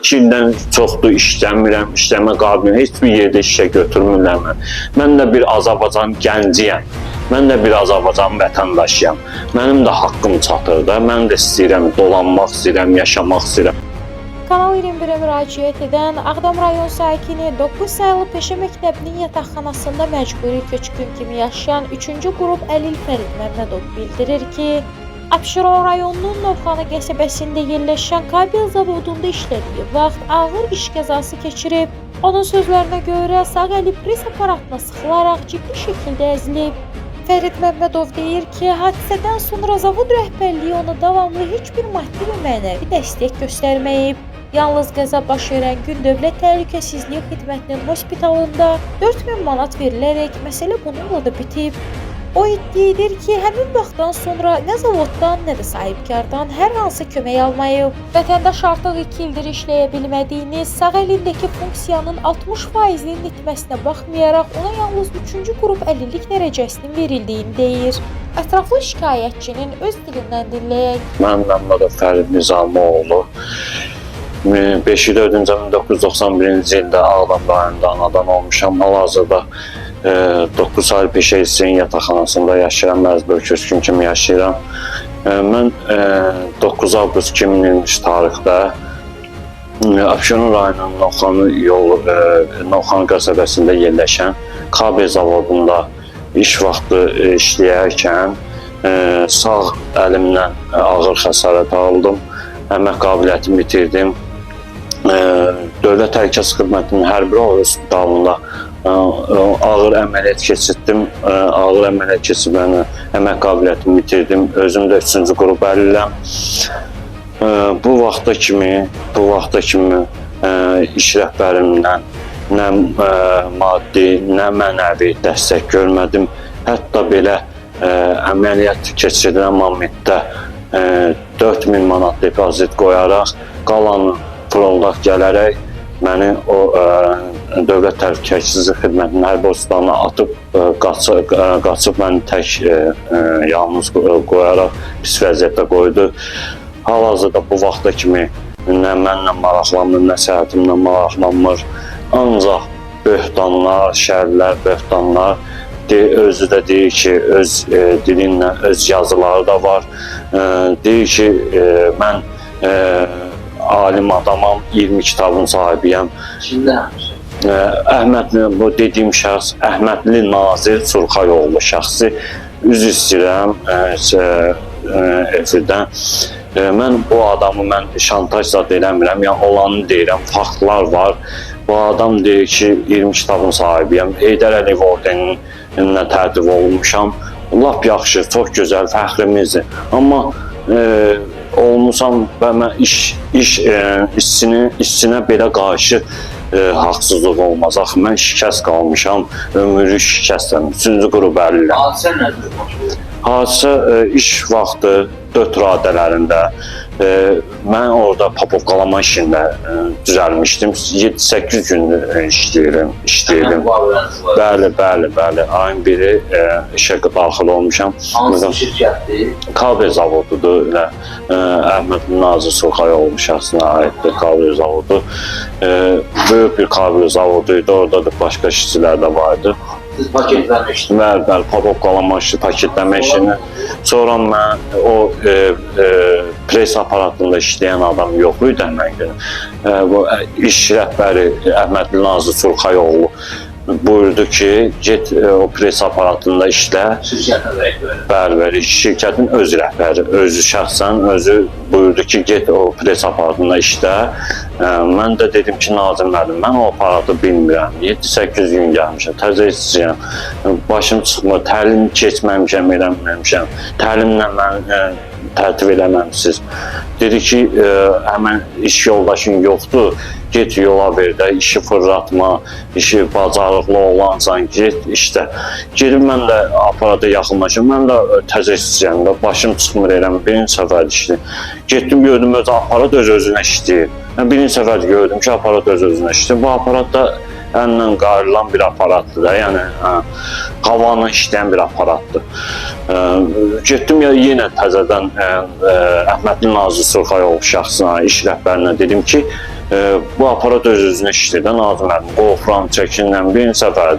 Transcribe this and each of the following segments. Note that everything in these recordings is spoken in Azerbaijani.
2 ildən çoxdur işləmirəm, işləmə qabiliyyətim, heç bir yerdə işə götürmürlər mən. Mən də bir Azərbaycan gənciyəm. Mən də bir Azərbaycan vətəndaşıyam. Mənim də haqqım çatır da. Mən də istəyirəm, dolanmaq istəyirəm, yaşamaq istəyirəm. Kanal 21'e müraciət edən Ağdam rayon sakini 9 sayılı peşə məktəbinin yataqxanasında məcburi köçkün kimi yaşayan 3-cü qrup Əlil Fərid Məmmədov bildirir ki, Abşeron rayonunun Novxanı qəsəbəsində yerləşən kabel zavodunda işlədiyi vaxt ağır iş qəzası keçirib. Onun sözlərinə görə sağ əli pres aparatına sıxılaraq ciddi şəkildə əzilib. Fərid Məmmədov deyir ki, hadisədən sonra zavod rəhbərliyi ona davamlı heç bir maddi və mənəvi dəstək göstərməyib. Yalnız qəza baş verən gün Dövlət Təhlükəsizlik Xidmətinin hospitalında 4000 manat verilərək məsələ bununla da bitib. O iddiadır ki, həmin vaxtdan sonra nə zavoddan, nə də sahibkardan hər hansı kömək almayıb. Vətəndaş artıq 2 ildir işləyə bilmədiyini, sağ əlindəki funksiyanın 60%-nin itməsinə baxmayaraq ona yalnız 3-cü qrup əlillik dərəcəsinin verildiyini deyir. Ətraflı şikayətçinin öz dilindən dinləyək. Mən Məmmədov Fərid Nizamoğlu 5-4-cü 1991-ci ildə Ağdam rayonunda anadan olmuşam. Hal-hazırda 9 saylı peşə işçinin yataqxanasında yaşayıram, məcburi köçkün kimi yaşayıram. Mən 9 avqust 2023 tarixdə Abşeron rayonunun Novxanı qəsəbəsində yerləşən kabel zavodunda iş vaxtı işləyərkən sağ əlimdən ağır xəsarət aldım, əmək qabiliyyətimi itirdim. Dövlət Təhlükəsizlik Xidmətinin hər bir hospitalında ağır əməliyyat keçirdim. Ağır əməliyyat keçirməni əmək qabiliyyətimi itirdim. Özüm də 3-cü qrup əliləm. Bu vaxta kimi iş rəhbərimdən nə maddi, nə mənəvi dəstək görmədim. Hətta belə əməliyyat keçirilən momentdə 4000 manat depozit qoyaraq, qalanı fırıldaq gələrək məni o Dövlət Təhlükəsizlik Xidmətinin hərbi hospitalına atıb, qaçıb məni tək yalnız qoyaraq pis vəziyyətdə qoydu. Hal-hazırda bu vaxta kimi nə mənlə maraqlanmır, nə səhətimlə maraqlanmır. Ancaq böhtanlar, şərlər, böhtanlar özü də deyir ki, öz dilinlə, öz yazıları da var. Deyir ki, mən alim adamam, 20 kitabın sahibiyəm. Bu dediyim şəxs Əhmədli Nazir Surxayoğlu şəxsi. Üzr istəyirəm efirdən. Mən bu adamı şantaj zad eləmirəm, yəni olanı deyirəm, faktlar var. Bu adam deyir ki, 20 kitabın sahibiyəm, Heydər Əliyev ordeninə tərtib olunmuşam. Lap yaxşı, çox gözəl, fəxrimizdir. Amma olmuşam və mən işçinə belə qarşı haqsızlıq olmaz. Axı, mən şikəst qalmışam, ömürlük şikəstəm, 3-cü qrup əliləm. Hadisə nədir? Hadisə iş vaxtı 4 radələrində mən orada papovqalama işində düzəlmişdim. 7-8 gündür işləyirdim. Bəli. Ayın biri işə daxil olmuşam. Hansı şirkətdir? Kabel zavodudur. Əhmədli Nazir Surxayoğlu şəxsinə aiddir kabel zavodu. Böyük bir kabel zavoduydu. Orada da başqa işçilər də vardı. Siz paketləmə işini? Bəli, papovqalama işi, paketləmə işini. Sonra mən o pres aparatında işləyən adam yox idi həmən gün. Bu iş rəhbəri Əhmədli Nazir Surxayoğlu buyurdu ki, get o pres aparatında işlə. Şirkətin rəhbəri? Bəli, şirkətin öz rəhbəri, özü şəxsən özü buyurdu ki, get o pres aparatında işlə. Mən də dedim ki, Nazim müəllim, mən o aparatı bilmirəm. 7-8 gün gəlmişəm, təzə işçiyəm. Başım çıxmır, təlim keçməmişəm, eləməmişəm. Təlimlə mən tərtib eləməmişsiniz. Dedi ki, həmən iş yoldaşın yoxdur, get yola ver də, işi fırlatma, işi bacarıqlı olansan, get işlə. Gedib mən də aparata yaxınlaşım, mən də təzə işçiyəm də, başım çıxmır eləmə, birinci səfər işləyir. Getdim, gördüm, öz aparat öz-özünə işləyir. Birinci səfər gördüm ki, aparat öz-özünə işləyir. Bu aparat da əllə qayrılan bir aparatdır da, yəni havanı işləyən bir aparatdır. Getdim ya yenə təzədən Əhmədli Nazir Surxayoğlu şəxsinə, iş rəhbərinə dedim ki, Bu aparat öz-özünə işləyir də Nazım müəllim. Qorxuram, çəkinirəm bir səfər.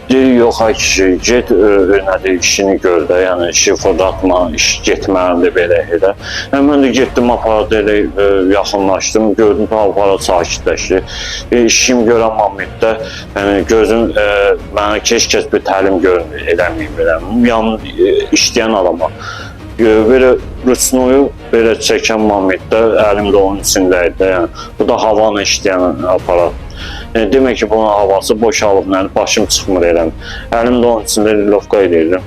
Deyir, yox ay kişi, get nədir, işini gör də, yəni işi fırlatma, iş getməlidir belə elə. Mən də getdim aparatı elə yaxınlaşdım, gördüm ki, aparat sakitləşdi. İşim görən momentdə, yəni gözüm mənə keç-keç bir təlim eləməyim, yanım işləyən adama. Belə rüsnoyu belə çəkən momentdə əlim də onun içindəydi. Yəni, bu da havanı işləyən aparat. Demək ki, bunun havası boşalıb, yəni başım çıxmır eləm. Əlim də onun içində lilovka edirdim.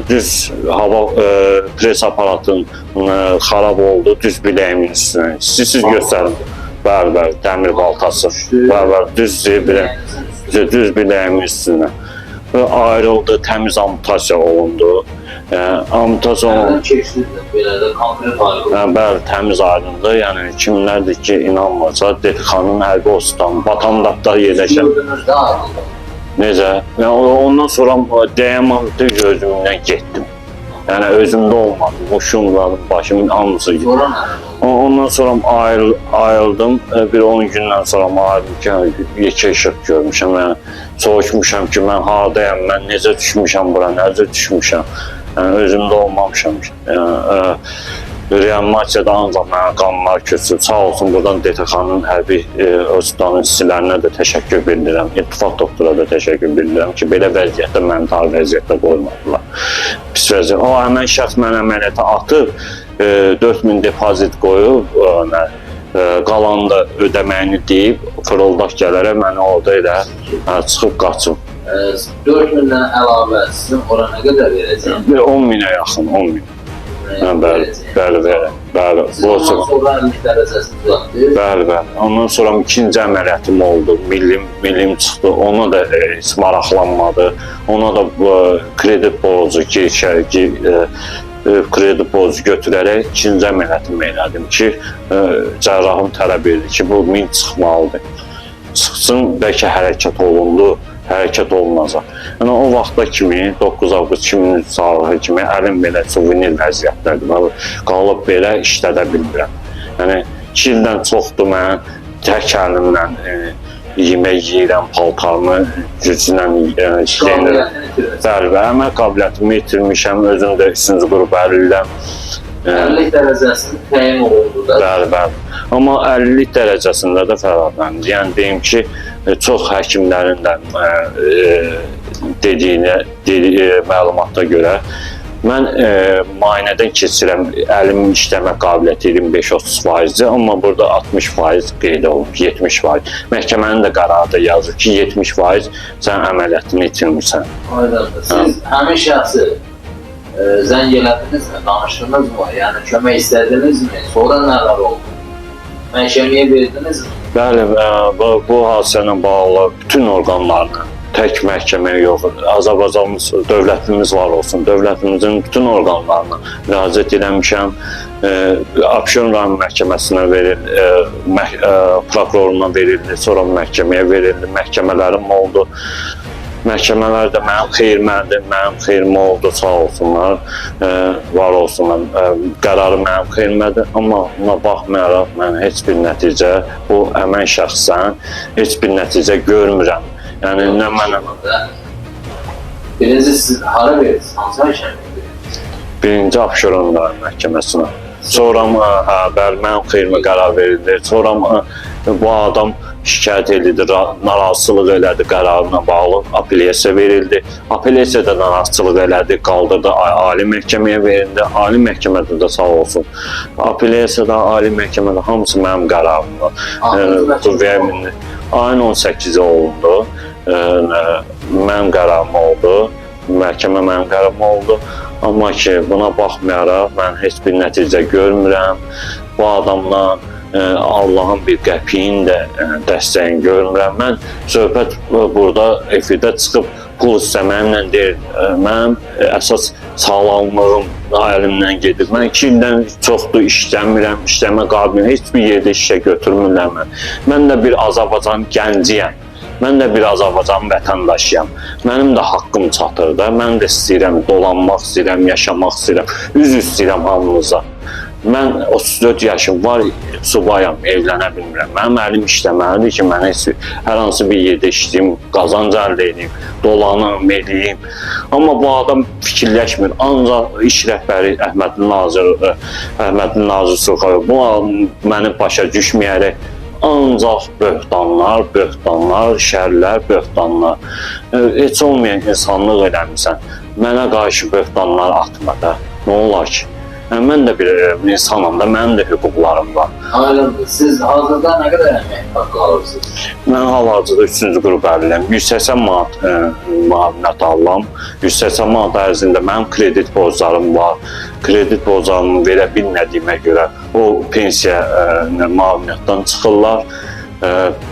Düz hava pres aparatın xarab oldu, düz biləyimin üstünə. Siz göstərin. Bəli, dəmir baltası. Bəli, düz biləyimin üstünə. Ayrıldı, təmiz amputasiya olundu. Amputasiya olundu. Bəli, təmiz ayrıldı. Yəni kimlərdir ki, inanmasa, Detixanın hərbi hospitalının Batamdaqda yerləşən. Necə? Ondan sonra dəyəmanlı gözümdən getdim. Yəni özümdə olmadı. Boşumladım, başımın hamısı gitti. Ondan sonra ayrıldım. Bir 10 gündən sonra ayrıldım ki, yekə işıq görmüşəm. Yəni soğuşmuşam ki, mən haradayam, mən necə düşmüşəm bura, necə düşmüşəm. Yəni özümdə olmamışam ki. Reanimasiyada ancaq mənə qanlar köçüb. Sağ olsun buradan Detixanın hərbi hospitalının işçilərinə də təşəkkür bildirirəm. İttifaq doktora da təşəkkür bildirirəm ki, belə vəziyyətdə məni dar vəziyyətdə qoymadılar. Pis vəziyyət. O həmən şəxs mənə əməliyyata atıb, 4000 depozit qoyub, qalanı da ödəməyini deyib, fırıldaq gələrək məni orada elə çıxıb qaçıb. 4000-dən əlavə sizin ora nə qədər verəcəyim? 10.000-ə yaxın, 10.000. Bəli. Ondan sonra 50 dərəcəsini düzəltdir. Bəli. Ondan sonra ikinci əməliyyatım oldu. Millim çıxdı. Ona da heç maraqlanmadı. Ona da kredit borcu kredi borcu götürərək ikinci əməliyyatımı elədim ki, cərrahım tələb edir ki, bu min çıxmalıdır. Çıxsın, bəlkə hərəkət olunacaq. Yəni o vaxta kimi 9 avqust 2003 tarixi kimi əlim belə suvenir vəziyyətdədir. Qalıb belə işlədə bilmirəm. Yəni 2 ildən çoxdur mən tək əlimlə yemək yeyirəm, paltarımı güclə işləyirəm. Bəli, əmək qabiliyyətimi itirmişəm, özüm də 3-cü qrup əliləm. 50 dərəcəsində təyin olundu da. Bəli. Amma 50 dərəcəsində də fərqlənir. Yəni deyim ki, çox həkimlərin də dediyi məlumata görə mən müayinədən keçirəm, əlimin işləmə qabiliyyəti 25-30%-dir, amma burada 60% qeyd olunur, 70%. Məhkəmənin də qərarında yazır ki, 70% sən əməliyyatını itirmirsən. Aydındır. Siz həmin şəxsi zəng elədinizmi, danışdınızmı? Yəni kömək istədinizmi? Sonra nələr oldu? Məhkəməyə verdinizmi? Bəli, bu hadisələ bağlı bütün orqanlarla, tək məhkəməyə yox, Azərbaycanımız, dövlətimiz var olsun, dövlətimizin bütün orqanlarına müraciət eləmişəm. Abşeron rayon məhkəməsinə verildi, prokuroruna verildi, sonra məhkəməyə verildi, məhkəmələrim oldu. Məhkəmələr də mənim xeyrimə oldu, sağ olsunlar, var olsunlar. Qərarı mənim xeyrimədir, amma buna baxmayaraq mən heç bir nəticə, bu həmən şəxsdən heç bir nəticə görmürəm. Yəni, nə mənəm? Birinci siz hara verirsiniz? Hansı məhkəməyə verirsiniz? Birinci Abşeron rayon məhkəməsinə. Sonra mənim xeyrimə qərar verildi. Sonra bu adam şikayət edildi, narazılıq elədi, qərarına bağlı apellyasiya verildi. Apellyasiyada narazılıq elədi, qaldırdı, ali məhkəməyə verildi. Ali məhkəmədə də sağ olsun. Apellyasiyada, ali məhkəmədə hamısı mənim qərarımda. Ayın 18-i olundu, mənim qərarım oldu, məhkəmə mənim qərarım oldu. Amma ki, buna baxmayaraq mən heç bir nəticə görmürəm. Bu adamla Allahın bir qəpiyini də dəstəyini görmürəm. Mən söhbət burada efirdə çıxıb pul istəməyimlə deyil. Mənim əsas sağlamlığım əlimdən gedir. Mən 2 ildən çoxdur işləmirəm, işləmə qabiliyyətim, heç bir yerdə işə götürmürlər mən. Mən də bir Azərbaycan gənciyəm. Mən də bir Azərbaycan vətəndaşıyam. Mənim də haqqım çatır da. Mən də istəyirəm dolanmaq istəyirəm, yaşamaq istəyirəm. Üzr istəyirəm hamınıza. Mən 34 yaşım var, subayam, evlənə bilmirəm. Mənim əlim işləməlidir ki, mən hər hansı bir yerdə işləyim, qazanc əldə edeyim, dolanım, edeyim. Amma bu adam fikirləşmir. Ancaq iş rəhbəri Əhmədli Nazır Sulxayev bu məni başa düşməyərək ancaq böhtanlar, şərlər, böhtanlar. Heç olmayan insanlıq eləmirsən. Mənə qarşı böhtanlar atma da. Nə olar ki? Mən də bir insanam da, mənim də hüquqlarım var. Aydındır. Siz hazırda nə qədər əmək haqqı alırsınız? Mən hal-hazırda 3-cü qrup əliləm. 180 manat müavinət alıram. 180 manat ərzində mənim kredit borclarım var. Kredit borclarımı verə bilmədiyimə görə o pensiya müavinətdən çıxırlar.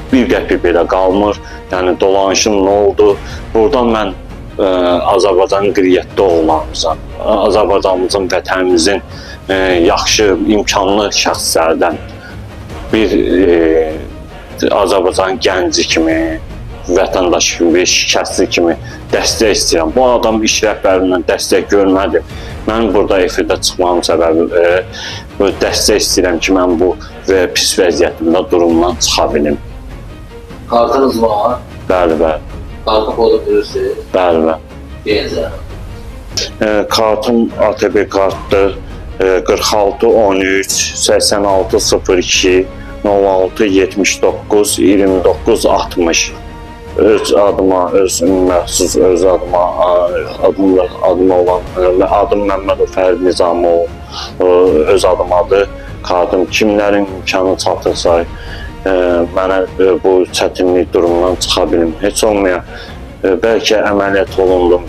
Bir qəpik belə qalmır. Yəni dolanışım nə oldu? Buradan mən Azərbaycanın qeyriyyətli oğullarımızın, Azərbaycanımızın, vətənimizin yaxşı, imkanlı şəxslərdən bir Azərbaycan gənci kimi, vətəndaş kimi, şikəstli kimi dəstək istəyirəm. Bu adam iş rəhbərindən dəstək görmədi. Mən burada efirdə çıxmamın səbəbi dəstək istəyirəm ki, mən bu pis vəziyyətimdə durumdan çıxa bilim. Kartınız var? Bəli, bəli. Kartı kodu bilirsiniz? Bəli, bəli. Deyəcəm. Kartım ATB kartdır. 46 13 86 02 06 79 29 60. Öz adıma, öz məxsus öz adıma olan adım Məmmədov Fərid Nizamov, öz adımadır. Kartım kimlərin imkanı çatırsa mənə bu çətinlik durumundan çıxa bilim. Heç olmayan bəlkə əməliyyat olundum,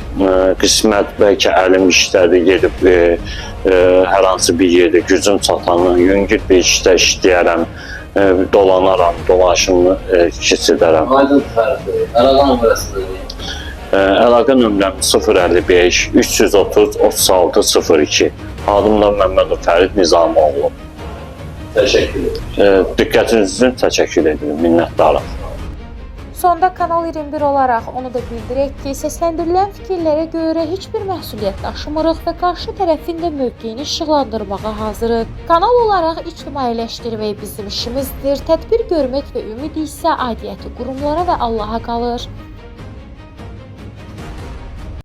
qismət bəlkə əlim işlədi, gedib hər hansı bir yerdə gücüm çatanı, yüngül bir işdə işləyərəm, dolanaram, dolaşımı keçirərəm. Aydın fərqdir. Əlaqə nömrəsidir. Əlaqə nömrəm 055 330 36 02. Adım da Məmmədov Fərid Nizamoğlu. Təşəkkür ederim. Diqqətiniz üçün təşəkkür edirəm, minnətdarım. Sonda Kanal 21 olaraq onu da bildirək ki, səsləndirilən fikirlərə görə heç bir məsuliyyət daşımırıq və qarşı tərəfin də mövqeyini işıqlandırmağa hazırıq. Kanal olaraq ictimailəşdirmək bizim işimizdir, tədbir görmək və ümid isə aidiyyəti qurumlara və Allaha qalır.